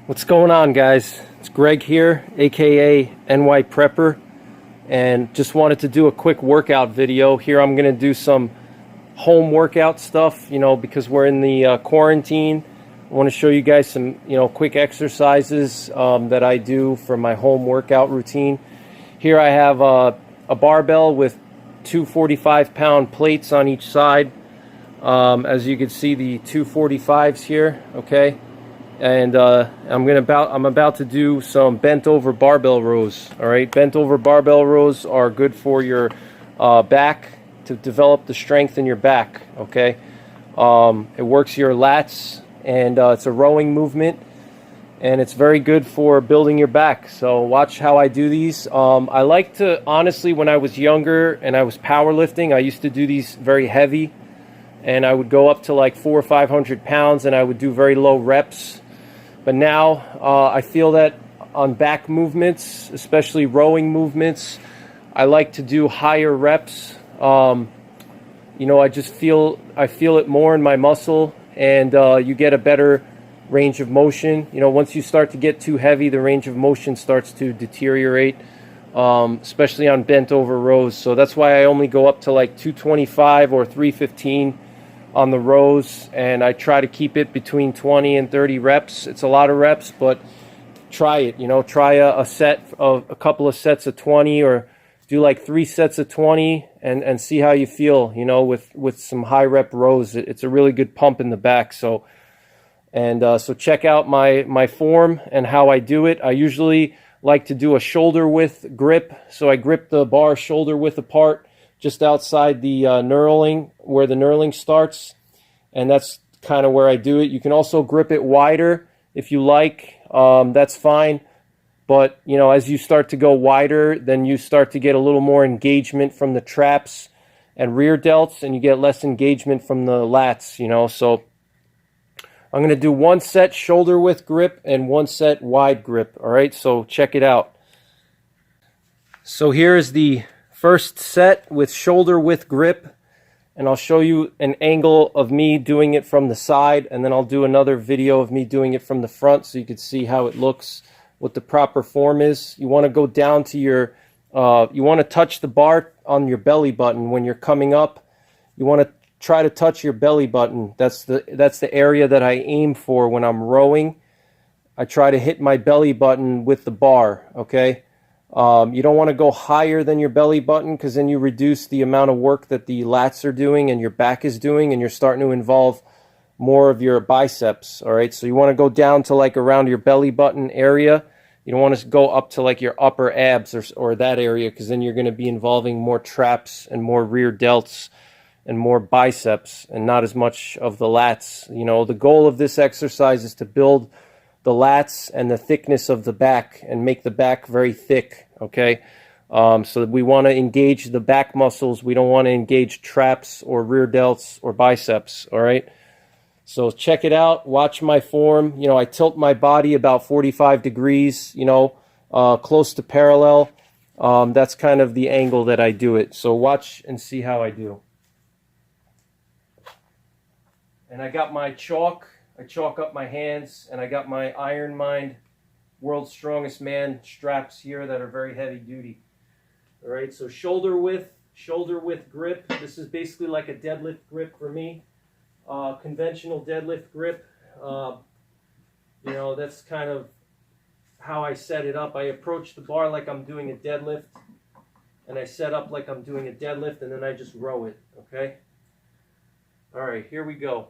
What's going on, guys? It's Greg here, aka NY Prepper, and just wanted to do a quick workout video. Here I'm going to do some home workout stuff, because we're in the quarantine. I want to show you guys some, quick exercises that I do for my home workout routine. Here I have a barbell with two 45-pound plates on each side. As you can see, the two 45s here, okay? And I'm about to do some bent over barbell rows. All right, bent over barbell rows are good for your back, to develop the strength in your back. Okay, it works your lats, and it's a rowing movement, and it's very good for building your back. So watch how I do these. I like to, honestly, when I was younger and I was powerlifting, I used to do these very heavy, and I would go up to like 400 or 500 pounds, and I would do very low reps. But now I feel that on back movements, especially rowing movements, I like to do higher reps. I just feel it more in my muscle, and you get a better range of motion. Once you start to get too heavy, the range of motion starts to deteriorate, especially on bent over rows. So that's why I only go up to like 225 or 315 on the rows, and I try to keep it between 20 and 30 reps. It's a lot of reps, but try it. Try a set of a couple of sets of 20, or do like 3 sets of 20 and see how you feel, with some high rep rows. It's a really good pump in the back. So check out my form and how I do it. I usually like to do a shoulder width grip. So I grip the bar shoulder width apart, just outside the knurling, where the knurling starts, and that's kind of where I do it. You can also grip it wider if you like. That's fine. But, as you start to go wider, then you start to get a little more engagement from the traps and rear delts, and you get less engagement from the lats, So I'm going to do 1 set shoulder width grip and 1 set wide grip. All right, so check it out. So here is the first set with shoulder width grip, and I'll show you an angle of me doing it from the side, and then I'll do another video of me doing it from the front so you can see how it looks, what the proper form is. You want to go down to your, you want to touch the bar on your belly button when you're coming up. You want to try to touch your belly button. That's the area that I aim for when I'm rowing. I try to hit my belly button with the bar, okay? You don't want to go higher than your belly button, because then you reduce the amount of work that the lats are doing and your back is doing, and you're starting to involve more of your biceps. All right, so you want to go down to like around your belly button area. You don't want to go up to like your upper abs or that area, because then you're going to be involving more traps and more rear delts and more biceps, and not as much of the lats. The goal of this exercise is to build the lats and the thickness of the back, and make the back very thick, okay? So we want to engage the back muscles. We don't want to engage traps or rear delts or biceps, all right? So check it out. Watch my form. I tilt my body about 45 degrees, close to parallel. That's kind of the angle that I do it. So watch and see how I do. And I got my chalk. I chalk up my hands, and I got my Iron Mind World's Strongest Man straps here that are very heavy duty. All right, so shoulder width grip. This is basically like a deadlift grip for me. Conventional deadlift grip. That's kind of how I set it up. I approach the bar like I'm doing a deadlift, and I set up like I'm doing a deadlift, and then I just row it, okay? All right, here we go.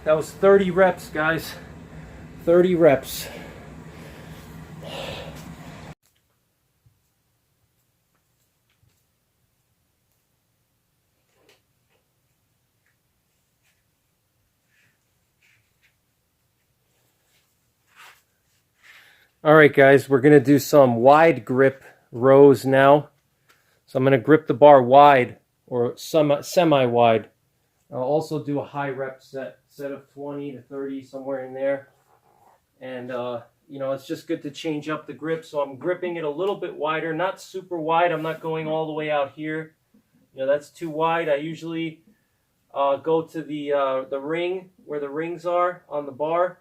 That was 30 reps, guys. 30 reps. All right, guys, we're going to do some wide grip rows now. So I'm going to grip the bar wide or semi-wide. I'll also do a high rep set of 20 to 30, somewhere in there. And, you know, it's just good to change up the grip. So I'm gripping it a little bit wider, not super wide. I'm not going all the way out here. You know, that's too wide. I usually go to the ring, where the rings are on the bar.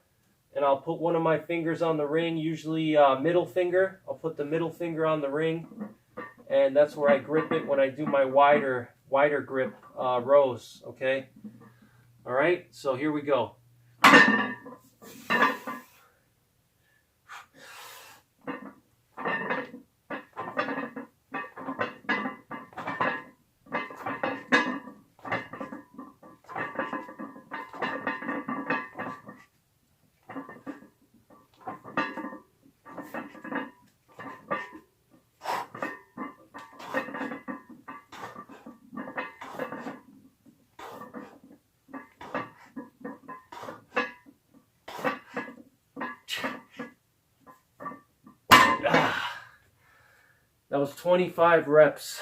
And I'll put one of my fingers on the ring, usually middle finger. I'll put the middle finger on the ring, and that's where I grip it when I do my wider grip rows, okay? All right, so here we go. That was 25 reps.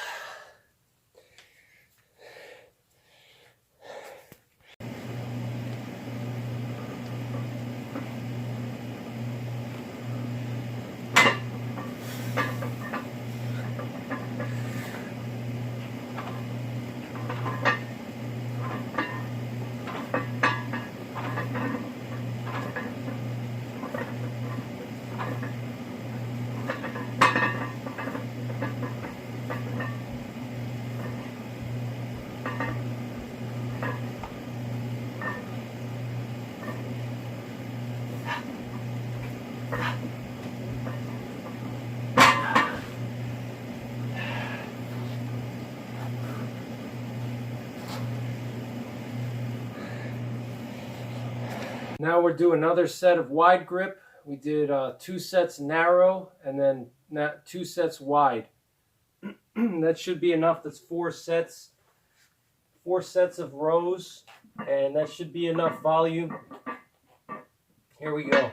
Now we're doing another set of wide grip. We did 2 sets narrow and then 2 sets wide. That should be enough. That's 4 sets. 4 sets of rows, and that should be enough volume. Here we go.